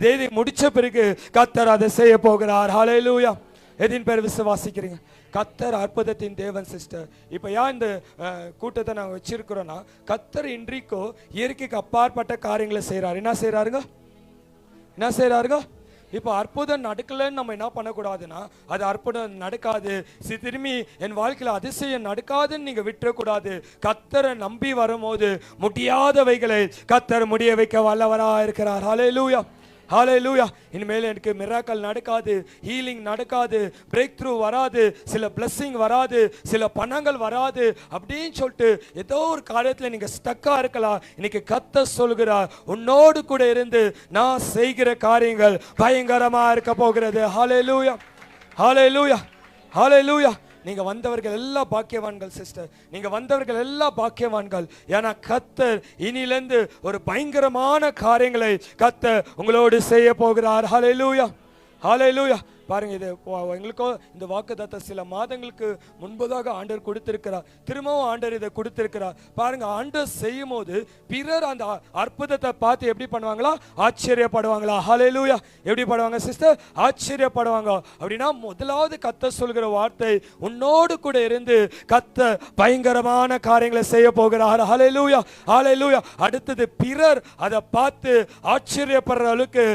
தேதி முடிச்ச பிறகு கர்த்தர் அதை செய்ய போகிறார். ஹல்லேலூயா. எதின் பேர் விசுவாசிக்கிறீங்க? கர்த்தர் அற்புதத்தின் தேவன் சிஸ்டர். இப்போ ஏன் இந்த கூட்டத்தை நாங்கள் வச்சிருக்கிறோன்னா, கர்த்தர் இன்றைக்கோ இயற்கைக்கு அப்பாற்பட்ட காரியங்களை செய்கிறார். என்ன செய்கிறாருங்க? இப்போ அற்புதம் நடக்கலன்னு நம்ம என்ன பண்ணக்கூடாதுன்னா, அது அற்புதம் நடக்காது, திரும்பி என் வாழ்க்கையில் அதிசயம் நடக்காதுன்னு நீங்கள் விட்டுறக்கூடாது. கர்த்தரை நம்பி வரும்போது முடியாதவைகளை கர்த்தர் முடிய வைக்க வல்லவராக இருக்கிறார். ஹல்லேலூயா, ஹல்லேலூயா. இனிமேல் எனக்கு மிராக்கல் நடக்காது, ஹீலிங் நடக்காது, பிரேக் த்ரூ வராது, சில பிளஸ்ஸிங் வராது, சில பணங்கள் வராது அப்படின்னு சொல்லிட்டு ஏதோ ஒரு காரியத்தில் நீங்கள் ஸ்டக்காக இருக்கலாம். இன்னைக்கு கர்த்தர் சொல்கிறார், உன்னோடு கூட இருந்து நான் செய்கிற காரியங்கள் பயங்கரமாக இருக்க போகிறது. ஹல்லேலூயா, ஹல்லேலூயா, ஹல்லேலூயா. நீங்க வந்தவர்கள் எல்லாம் பாக்கியவான்கள் சிஸ்டர், நீங்க வந்தவர்கள் எல்லாம் பாக்கியவான்கள். ஏன்னா கர்த்தர் இனிலிருந்து ஒரு பயங்கரமான காரியங்களை கர்த்தர் உங்களோடு செய்ய போகிறார். ஹல்லேலூயா, ஹல்லேலூயா. பாருங்க, இது எங்களுக்கோ இந்த வாக்குத்தத்தத்தை சில மாதங்களுக்கு முன்பதாக ஆண்டவர் கொடுத்திருக்கிறார். திரும்பவும் ஆண்டவர் இதை கொடுத்திருக்கிறார். பாருங்க, ஆண்டவர் செய்யும் போது பிறர் அந்த அற்புதத்தை பார்த்து எப்படி பண்ணுவாங்களா? ஆச்சரியப்படுவாங்களா? ஹல்லேலூயா. எப்படி படுவாங்க சிஸ்டர்? ஆச்சரியப்படுவாங்க. அப்படின்னா முதலாவது கர்த்தர் சொல்கிற வார்த்தை, உன்னோடு கூட இருந்து கர்த்தர் பயங்கரமான காரியங்களை செய்ய போகிறார். ஹல்லேலூயா, ஹல்லேலூயா. அடுத்தது பிறர் அதை பார்த்து ஆச்சரியப்படுற அளவுக்கு